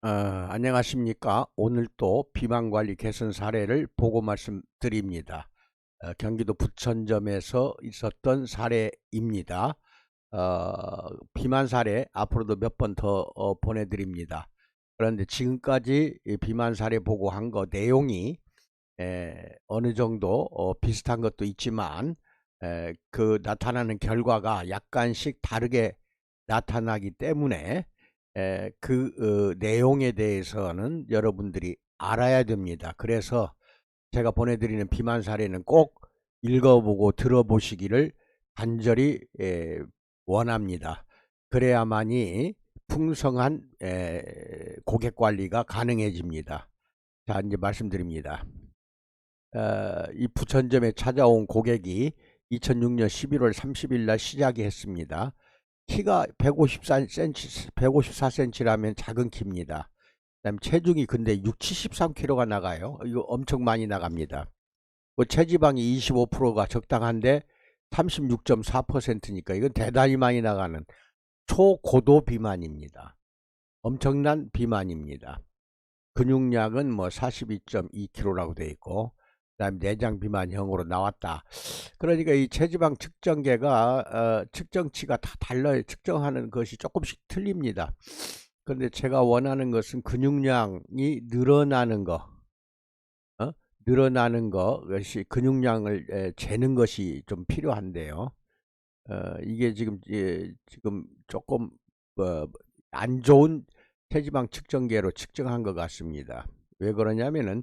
안녕하십니까. 오늘 또 비만관리 개선 사례를 보고 말씀드립니다. 경기도 부천점에서 있었던 사례입니다. 비만 사례 앞으로도 몇 번 더 보내드립니다. 그런데 지금까지 이 비만 사례 보고한 거 내용이 어느 정도 비슷한 것도 있지만 그 나타나는 결과가 약간씩 다르게 나타나기 때문에 내용에 대해서는 여러분들이 알아야 됩니다. 그래서 제가 보내드리는 비만 사례는 꼭 읽어보고 들어보시기를 간절히 원합니다. 그래야만이 풍성한 고객 관리가 가능해집니다. 자, 이제 말씀드립니다. 이 부천점에 찾아온 고객이 2006년 11월 30일 날 시작이 했습니다. 키가 154cm라면 작은 키입니다. 그다음 체중이 근데 73kg가 나가요. 이거 엄청 많이 나갑니다. 체지방이 25%가 적당한데 36.4%니까 이건 대단히 많이 나가는 초고도 비만입니다. 엄청난 비만입니다. 근육량은 뭐 42.2kg라고 되어 있고, 그다음 내장 비만형으로 나왔다. 그러니까 이 체지방 측정계가 측정치가 다 달라요. 측정하는 것이 조금씩 틀립니다. 그런데 제가 원하는 것은 근육량이 늘어나는 거, 늘어나는 것이 근육량을 재는 것이 좀 필요한데요. 이게 지금 조금 안 좋은 체지방 측정계로 측정한 것 같습니다. 왜 그러냐면은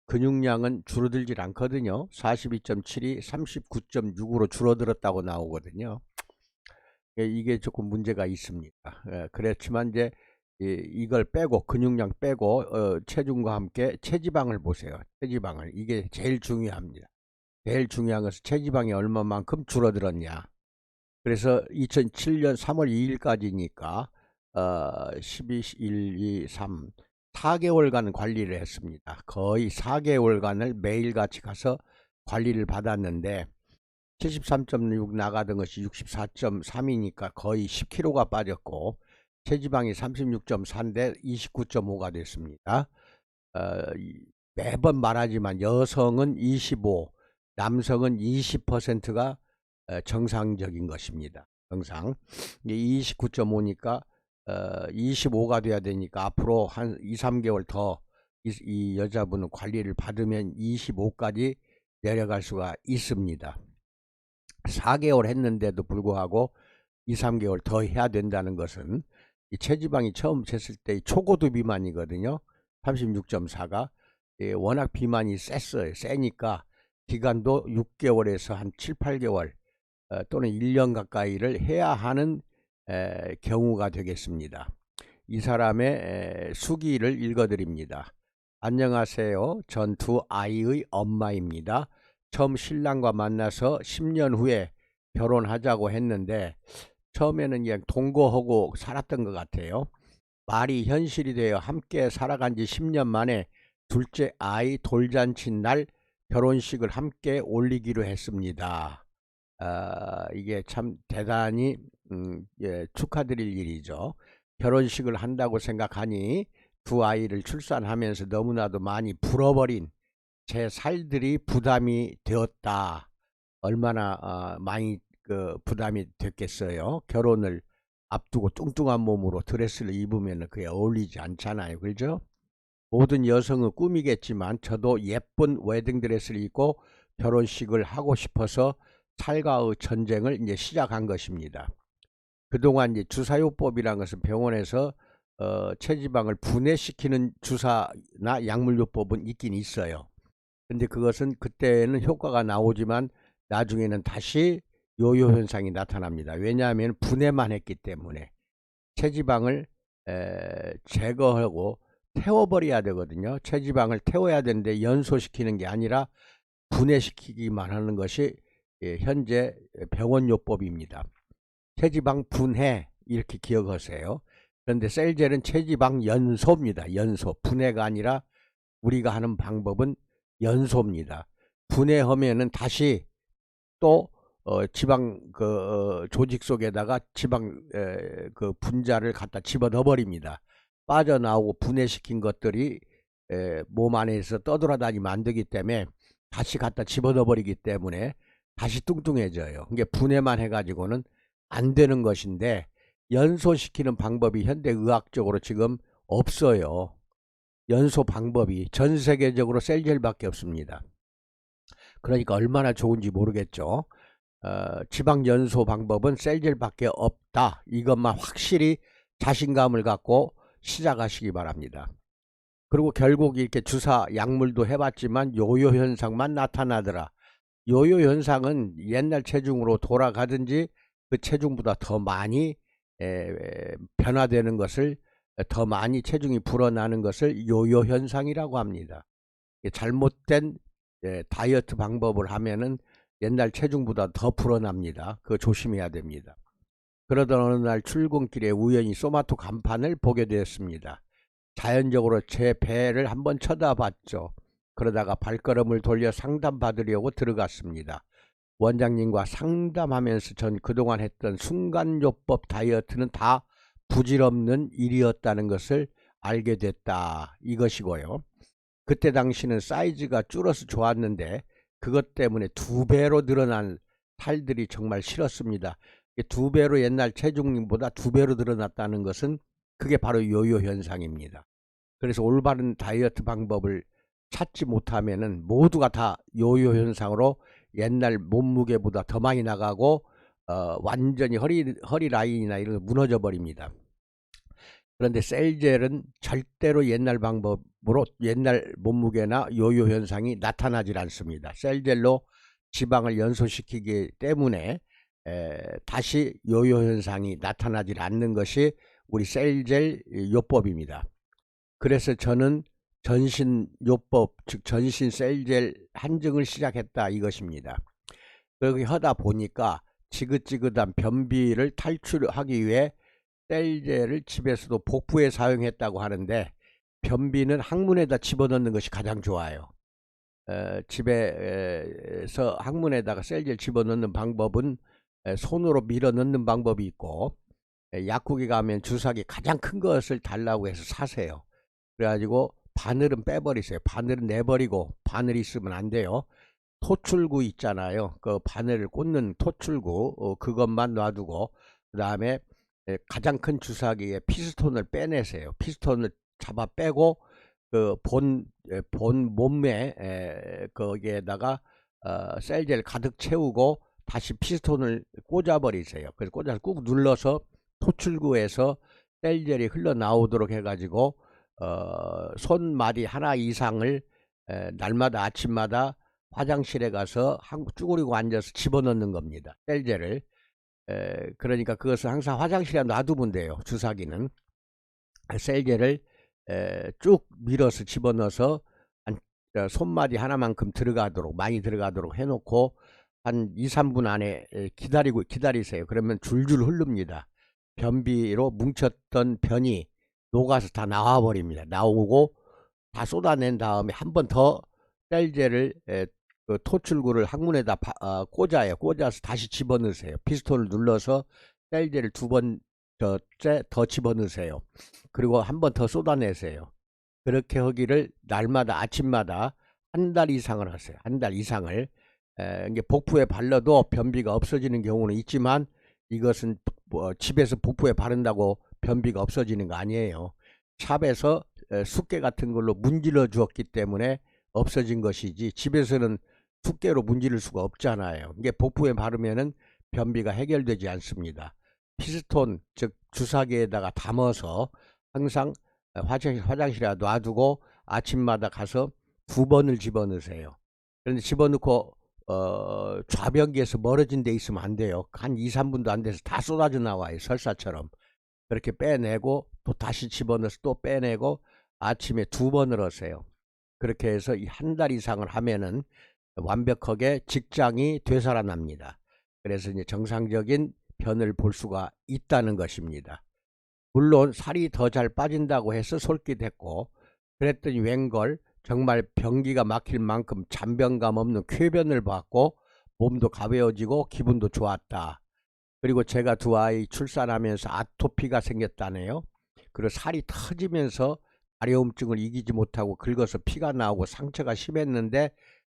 근육량은 줄어들질 않거든요. 42.7이 39.6으로 줄어들었다고 나오거든요. 이게 조금 문제가 있습니다. 그렇지만 이제 이걸 빼고 근육량 빼고 체중과 함께 체지방을 보세요. 체지방을 이게 제일 중요합니다. 제일 중요한 것은 체지방이 얼마만큼 줄어들었냐. 그래서 2007년 3월 2일까지니까 12, 1, 2, 3 4개월간 관리를 했습니다. 거의 4개월간을 매일같이 가서 관리를 받았는데 73.6 나가던 것이 64.3이니까 거의 10kg가 빠졌고 체지방이 36.4인데 29.5가 됐습니다. 매번 말하지만 여성은 25, 남성은 20%가 정상적인 것입니다. 정상. 29.5니까 25가 돼야 되니까 앞으로 한 2, 3개월 더 이 여자분은 관리를 받으면 25까지 내려갈 수가 있습니다. 4개월 했는데도 불구하고 2, 3개월 더 해야 된다는 것은 이 체지방이 처음 쟀을 때 초고도 비만이거든요. 36.4가 워낙 비만이 셌어요. 세니까 기간도 6개월에서 한 7, 8개월 또는 1년 가까이를 해야 하는 경우가 되겠습니다. 이 사람의 수기를 읽어드립니다. 안녕하세요. 전 두 아이의 엄마입니다. 처음 신랑과 만나서 10년 후에 결혼하자고 했는데 처음에는 그냥 동거하고 살았던 것 같아요. 말이 현실이 되어 함께 살아간 지 10년 만에 둘째 아이 돌잔치 날 결혼식을 함께 올리기로 했습니다. 이게 참 대단히 축하드릴 일이죠. 결혼식을 한다고 생각하니 두 아이를 출산하면서 너무나도 많이 불어버린 제 살들이 부담이 되었다. 얼마나 많이 부담이 됐겠어요. 결혼을 앞두고 뚱뚱한 몸으로 드레스를 입으면 그게 어울리지 않잖아요. 그죠? 모든 여성은 꿈이겠지만 저도 예쁜 웨딩드레스를 입고 결혼식을 하고 싶어서 살가의 전쟁을 이제 시작한 것입니다. 그동안 이제 주사요법이라는 것은 병원에서 체지방을 분해시키는 주사나 약물요법은 있긴 있어요. 근데 그것은 그때는 효과가 나오지만 나중에는 다시 요요 현상이 나타납니다. 왜냐하면 분해만 했기 때문에 체지방을 제거하고 태워버려야 되거든요. 체지방을 태워야 되는데 연소시키는 게 아니라 분해시키기만 하는 것이 현재 병원요법입니다. 체지방 분해 이렇게 기억하세요. 그런데 셀젤은 체지방 연소입니다. 연소. 분해가 아니라 우리가 하는 방법은 연소입니다. 분해하면은 다시 또 지방 조직 속에다가 지방 그 분자를 갖다 집어넣어 버립니다. 빠져나오고 분해시킨 것들이 몸 안에서 떠돌아다니면 안 되기 때문에 다시 갖다 집어넣어 버리기 때문에 다시 뚱뚱해져요. 이게 분해만 해가지고는 안 되는 것인데 연소시키는 방법이 현대의학적으로 지금 없어요. 연소 방법이 전 세계적으로 셀젤밖에 없습니다. 그러니까 얼마나 좋은지 모르겠죠. 지방 연소 방법은 셀젤밖에 없다. 이것만 확실히 자신감을 갖고 시작하시기 바랍니다. 그리고 결국 이렇게 주사 약물도 해봤지만 요요 현상만 나타나더라. 요요 현상은 옛날 체중으로 돌아가든지 그 체중보다 더 많이 변화되는 것을, 더 많이 체중이 불어나는 것을 요요 현상이라고 합니다. 잘못된 다이어트 방법을 하면은 옛날 체중보다 더 불어납니다. 그거 조심해야 됩니다. 그러던 어느 날 출근길에 우연히 소마토 간판을 보게 되었습니다. 자연적으로 제 배를 한번 쳐다봤죠. 그러다가 발걸음을 돌려 상담받으려고 들어갔습니다. 원장님과 상담하면서 전 그동안 했던 순간요법 다이어트는 다 부질없는 일이었다는 것을 알게 됐다, 이것이고요. 그때 당시는 사이즈가 줄어서 좋았는데 그것 때문에 2배로 늘어난 살들이 정말 싫었습니다. 2배로, 옛날 체중보다 2배로 늘어났다는 것은 그게 바로 요요 현상입니다. 그래서 올바른 다이어트 방법을 찾지 못하면은 모두가 다 요요 현상으로 옛날 몸무게보다 더 많이 나가고 완전히 허리 라인이나 이런 거 무너져 버립니다. 그런데 셀젤은 절대로 옛날 방법으로 옛날 몸무게나 요요 현상이 나타나질 않습니다. 셀젤로 지방을 연소시키기 때문에 다시 요요 현상이 나타나질 않는 것이 우리 셀젤 요법입니다. 그래서 저는 전신 요법, 즉 전신 셀젤 한증을 시작했다, 이것입니다. 그렇게 하다 보니까 지긋지긋한 변비를 탈출하기 위해 셀젤을 집에서도 복부에 사용했다고 하는데, 변비는 항문에다 집어넣는 것이 가장 좋아요. 집에서 항문에다가 셀젤 집어넣는 방법은 손으로 밀어 넣는 방법이 있고, 약국에 가면 주사기 가장 큰 것을 달라고 해서 사세요. 그래가지고 바늘은 빼버리세요. 바늘은 내버리고, 바늘이 있으면 안 돼요. 토출구 있잖아요. 그 바늘을 꽂는 토출구, 그것만 놔두고, 그 다음에 가장 큰 주사기에 피스톤을 빼내세요. 피스톤을 잡아 빼고 그 본 몸매 거기에다가 셀젤 가득 채우고 다시 피스톤을 꽂아 버리세요. 그래서 꽂아서 꾹 눌러서 토출구에서 셀젤이 흘러나오도록 해가지고 손마디 하나 이상을 날마다 아침마다 화장실에 가서 쭈그리고 앉아서 집어넣는 겁니다. 셀젤을. 그러니까 그것을 항상 화장실에 놔두면 돼요. 주사기는 셀젤을 쭉 밀어서 집어넣어서 손마디 하나만큼 들어가도록, 많이 들어가도록 해놓고 한 2~3분 안에 기다리세요. 그러면 줄줄 흐릅니다. 변비로 뭉쳤던 변이 녹아서 다 나와 버립니다. 나오고 다 쏟아낸 다음에 한 번 더 셀젤을 그 토출구를 항문에다 꽂아요. 꽂아서 다시 집어넣으세요. 피스톤을 눌러서 셀젤을 2번째 더 집어넣으세요. 그리고 한 번 더 쏟아내세요. 그렇게 하기를 날마다 아침마다 한 달 이상을 하세요. 한 달 이상을. 이게 복부에 발라도 변비가 없어지는 경우는 있지만, 이것은 집에서 복부에 바른다고 변비가 없어지는 거 아니에요. 샵에서 숫개 같은 걸로 문질러 주었기 때문에 없어진 것이지, 집에서는 숫개로 문지를 수가 없잖아요. 이게 복부에 바르면은 변비가 해결되지 않습니다. 피스톤, 즉 주사기에다가 담아서 항상 화장실에 놔두고 아침마다 가서 2번을 집어넣으세요. 그런데 집어넣고 좌변기에서 멀어진 데 있으면 안 돼요. 한 2~3분도 안 돼서 다 쏟아져 나와요. 설사처럼. 그렇게 빼내고 또 다시 집어넣어서 또 빼내고 아침에 2번을 하세요. 그렇게 해서 한 달 이상을 하면은 완벽하게 직장이 되살아납니다. 그래서 이제 정상적인 변을 볼 수가 있다는 것입니다. 물론 살이 더 잘 빠진다고 해서 솔깃했고, 그랬더니 웬걸 정말 변기가 막힐 만큼 잔변감 없는 쾌변을 받고 몸도 가벼워지고 기분도 좋았다. 그리고 제가 2아이 출산하면서 아토피가 생겼다네요. 그리고 살이 터지면서 가려움증을 이기지 못하고 긁어서 피가 나오고 상처가 심했는데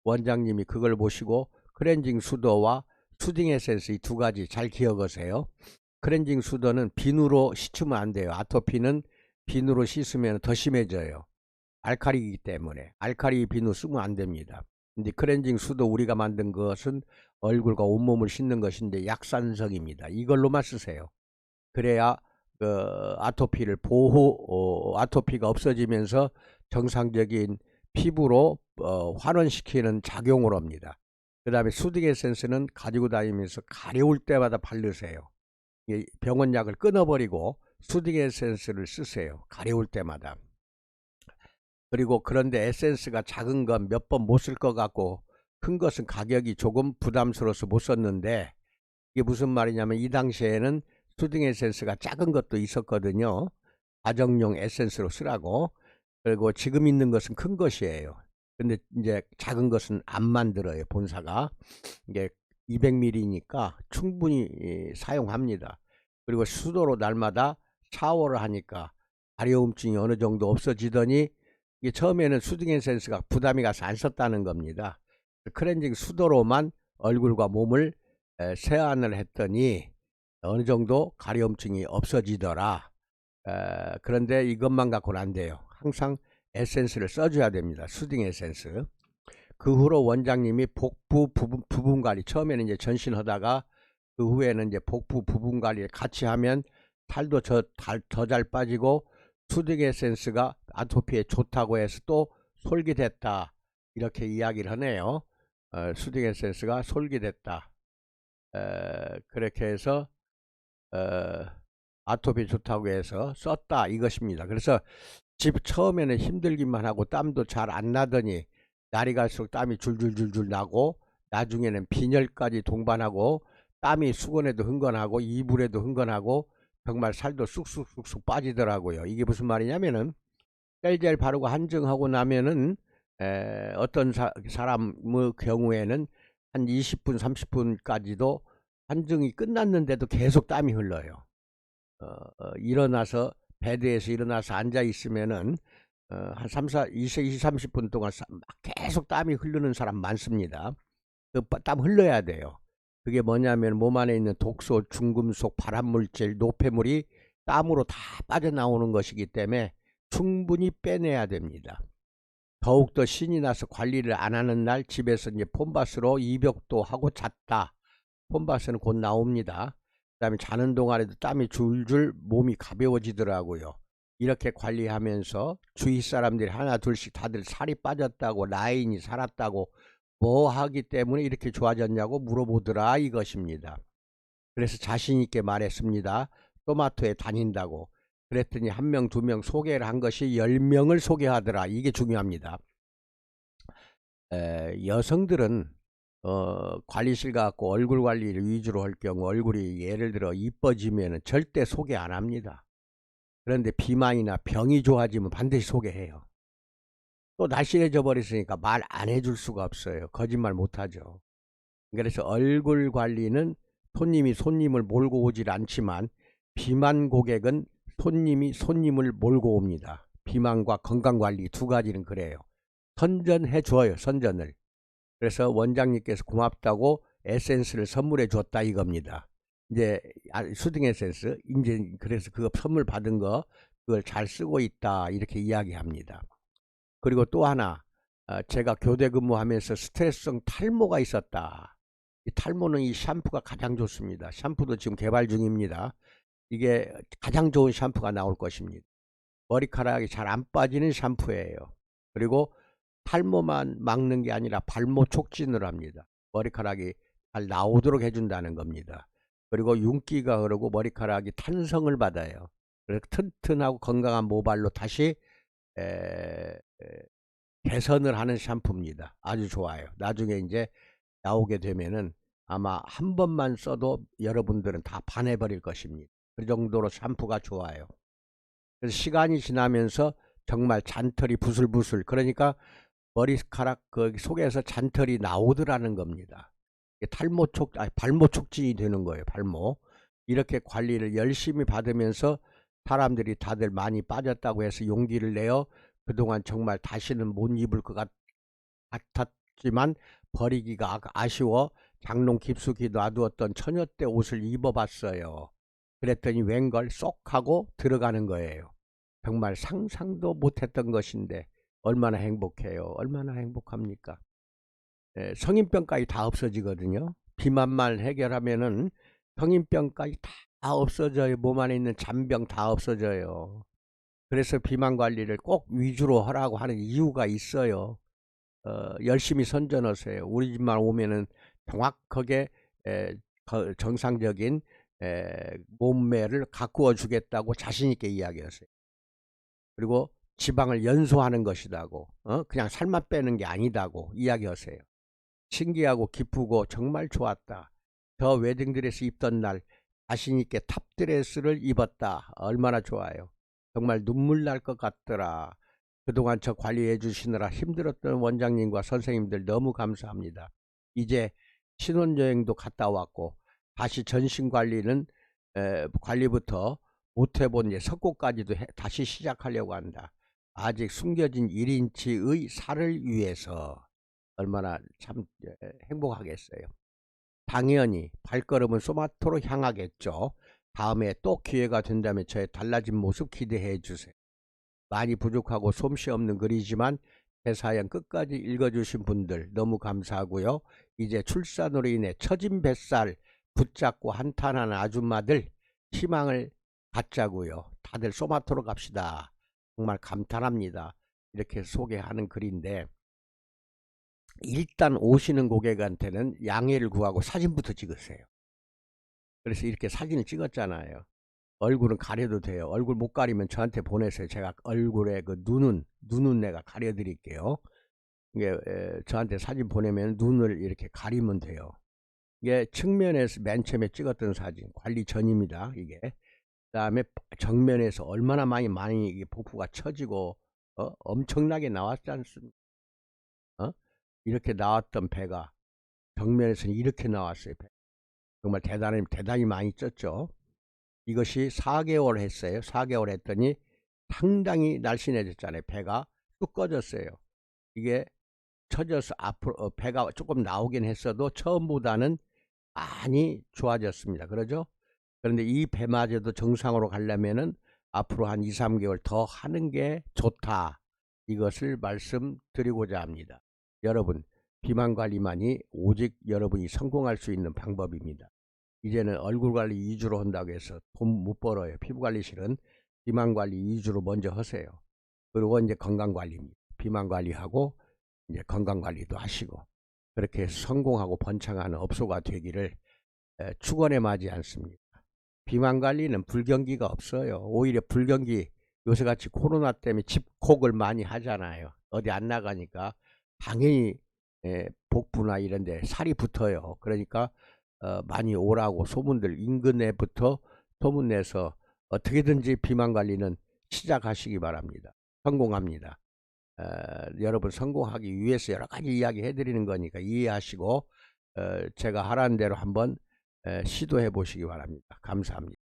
원장님이 그걸 보시고 클렌징 수도와 수딩 에센스 이 두 가지 잘 기억하세요. 클렌징 수도는 비누로 씻으면 안 돼요. 아토피는 비누로 씻으면 더 심해져요. 알칼리이기 때문에 알칼리 비누 쓰면 안 됩니다. 근데 클렌징 수도 우리가 만든 것은 얼굴과 온몸을 씻는 것인데 약산성입니다. 이걸로만 쓰세요. 그래야 아토피를 아토피가 없어지면서 정상적인 피부로 환원시키는 작용을 합니다. 그 다음에 수딩 에센스는 가지고 다니면서 가려울 때마다 바르세요. 병원약을 끊어버리고 수딩 에센스를 쓰세요. 가려울 때마다. 그리고 그런데 에센스가 작은 건 몇 번 못 쓸 것 같고 큰 것은 가격이 조금 부담스러워서 못 썼는데, 이게 무슨 말이냐면 이 당시에는 수딩 에센스가 작은 것도 있었거든요. 가정용 에센스로 쓰라고. 그리고 지금 있는 것은 큰 것이에요. 근데 이제 작은 것은 안 만들어요, 본사가. 이게 200ml니까 충분히 사용합니다. 그리고 수도로 날마다 샤워를 하니까 가려움증이 어느 정도 없어지더니, 이게 처음에는 수딩 에센스가 부담이 가서 안 썼다는 겁니다. 클렌징 수도로만 얼굴과 몸을 세안을 했더니 어느 정도 가려움증이 없어지더라. 그런데 이것만 갖고는 안 돼요. 항상 에센스를 써줘야 됩니다. 수딩 에센스. 그 후로 원장님이 복부 부분 관리, 처음에는 이제 전신하다가 그 후에는 이제 복부 부분 관리를 같이 하면 살도 더 잘 빠지고 수딩 에센스가 아토피에 좋다고 해서 또 솔깃했다, 이렇게 이야기를 하네요. 수딩 에센스가 솔깃했다. 그렇게 해서 아토피 좋다고 해서 썼다, 이것입니다. 그래서 처음에는 힘들기만 하고 땀도 잘 안 나더니 날이 갈수록 땀이 줄줄줄줄 나고 나중에는 빈혈까지 동반하고 땀이 수건에도 흥건하고 이불에도 흥건하고 정말 살도 쑥쑥쑥쑥 빠지더라고요. 이게 무슨 말이냐면은 젤 바르고 한증하고 나면은 어떤 사람의 경우에는 한 20분 30분까지도 한증이 끝났는데도 계속 땀이 흘러요. 일어나서 베드에서 일어나서 앉아 있으면은 한 20, 30분 동안 계속 땀이 흐르는 사람 많습니다. 그 땀 흘러야 돼요. 그게 뭐냐면 몸 안에 있는 독소, 중금속, 발암물질, 노폐물이 땀으로 다 빠져나오는 것이기 때문에 충분히 빼내야 됩니다. 더욱더 신이 나서 관리를 안 하는 날 집에서 이제 폼바스로 입욕도 하고 잤다. 폼바스는 곧 나옵니다. 그 다음에 자는 동안에도 땀이 줄줄 몸이 가벼워지더라고요. 이렇게 관리하면서 주위 사람들이 하나 둘씩 다들 살이 빠졌다고, 라인이 살았다고, 뭐 하기 때문에 이렇게 좋아졌냐고 물어보더라, 이것입니다. 그래서 자신 있게 말했습니다. 토마토에 다닌다고. 그랬더니 한 명, 두 명 소개를 한 것이 10명을 소개하더라. 이게 중요합니다. 여성들은 관리실 가고 얼굴 관리를 위주로 할 경우 얼굴이 예를 들어 이뻐지면 절대 소개 안 합니다. 그런데 비만이나 병이 좋아지면 반드시 소개해요. 또 날씬해져 버렸으니까 말 안 해줄 수가 없어요. 거짓말 못하죠. 그래서 얼굴 관리는 손님을 몰고 오질 않지만 비만 고객은 손님이 손님을 몰고 옵니다. 비만과 건강관리 두 가지는 그래요. 선전해 줘요, 선전을. 그래서 원장님께서 고맙다고 에센스를 선물해 줬다, 이겁니다. 이제 수딩 에센스, 이제 그래서 그거 선물 받은 거 그걸 잘 쓰고 있다, 이렇게 이야기합니다. 그리고 또 하나, 제가 교대 근무하면서 스트레스성 탈모가 있었다. 이 탈모는 이 샴푸가 가장 좋습니다. 샴푸도 지금 개발 중입니다. 이게 가장 좋은 샴푸가 나올 것입니다. 머리카락이 잘 안 빠지는 샴푸예요. 그리고 탈모만 막는 게 아니라 발모 촉진을 합니다. 머리카락이 잘 나오도록 해준다는 겁니다. 그리고 윤기가 흐르고 머리카락이 탄성을 받아요. 그래서 튼튼하고 건강한 모발로 다시 개선을 하는 샴푸입니다. 아주 좋아요. 나중에 이제 나오게 되면은 아마 한 번만 써도 여러분들은 다 반해버릴 것입니다. 그 정도로 샴푸가 좋아요. 그래서 시간이 지나면서 정말 잔털이 부슬부슬, 그러니까 머리카락 그 속에서 잔털이 나오더라는 겁니다. 발모 촉진이 되는 거예요. 발모. 이렇게 관리를 열심히 받으면서 사람들이 다들 많이 빠졌다고 해서 용기를 내어 그동안 정말 다시는 못 입을 것 같았지만 버리기가 아쉬워 장롱 깊숙이 놔두었던 처녀 때 옷을 입어봤어요. 그랬더니 웬걸 쏙 하고 들어가는 거예요. 정말 상상도 못했던 것인데 얼마나 행복해요. 얼마나 행복합니까? 성인병까지 다 없어지거든요. 비만만 해결하면은 성인병까지 다 없어져요. 몸 안에 있는 잔병 다 없어져요. 그래서 비만 관리를 꼭 위주로 하라고 하는 이유가 있어요. 열심히 선전하세요. 우리 집만 오면은 정확하게 정상적인 몸매를 가꾸어 주겠다고 자신 있게 이야기하세요. 그리고 지방을 연소하는 것이다고, 그냥 살만 빼는 게 아니다고 이야기하세요. 신기하고 기쁘고 정말 좋았다. 저 웨딩드레스 입던 날 자신 있게 탑드레스를 입었다. 얼마나 좋아요. 정말 눈물 날 것 같더라. 그동안 저 관리해 주시느라 힘들었던 원장님과 선생님들 너무 감사합니다. 이제 신혼여행도 갔다 왔고 다시 전신관리는 관리부터 못해본 석고까지도 다시 시작하려고 한다. 아직 숨겨진 1인치의 살을 위해서 얼마나 참 행복하겠어요. 당연히 발걸음은 소마토로 향하겠죠. 다음에 또 기회가 된다면 저의 달라진 모습 기대해 주세요. 많이 부족하고 솜씨 없는 글이지만 제 사연 끝까지 읽어주신 분들 너무 감사하고요. 이제 출산으로 인해 처진 뱃살 붙잡고 한탄하는 아줌마들 희망을 갖자고요. 다들 소마토로 갑시다. 정말 감탄합니다. 이렇게 소개하는 글인데 일단 오시는 고객한테는 양해를 구하고 사진부터 찍으세요. 그래서 이렇게 사진을 찍었잖아요. 얼굴은 가려도 돼요. 얼굴 못 가리면 저한테 보내세요. 제가 얼굴에 그 눈은 내가 가려 드릴게요. 이게 저한테 사진 보내면 눈을 이렇게 가리면 돼요. 이게 측면에서 맨 처음에 찍었던 사진 관리 전입니다. 이게 그다음에 정면에서 얼마나 많이 이게 복부가 처지고 엄청나게 나왔지 않습니까? 이렇게 나왔던 배가 정면에서는 이렇게 나왔어요. 정말 대단히 많이 쪘죠. 이것이 4개월 했어요. 4개월 했더니 상당히 날씬해졌잖아요. 배가 뚝 꺼졌어요. 이게 처져서 앞으로 배가 조금 나오긴 했어도 처음보다는 많이 좋아졌습니다. 그러죠? 그런데 이 배마저도 정상으로 가려면은 앞으로 한 2, 3개월 더 하는 게 좋다. 이것을 말씀드리고자 합니다. 여러분, 비만 관리만이 오직 여러분이 성공할 수 있는 방법입니다. 이제는 얼굴 관리 위주로 한다고 해서 돈 못 벌어요. 피부 관리 실은 비만 관리 위주로 먼저 하세요. 그리고 이제 건강 관리입니다. 비만 관리하고 이제 건강 관리도 하시고 그렇게 성공하고 번창하는 업소가 되기를 축원해 마지 않습니다. 비만 관리는 불경기가 없어요. 오히려 불경기 요새같이 코로나 때문에 집콕을 많이 하잖아요. 어디 안 나가니까 당연히 복부나 이런 데 살이 붙어요. 그러니까 많이 오라고 소문들 인근에부터 소문내서 어떻게든지 비만 관리는 시작하시기 바랍니다. 성공합니다. 여러분 성공하기 위해서 여러 가지 이야기 해드리는 거니까 이해하시고 제가 하라는 대로 한번 시도해 보시기 바랍니다. 감사합니다.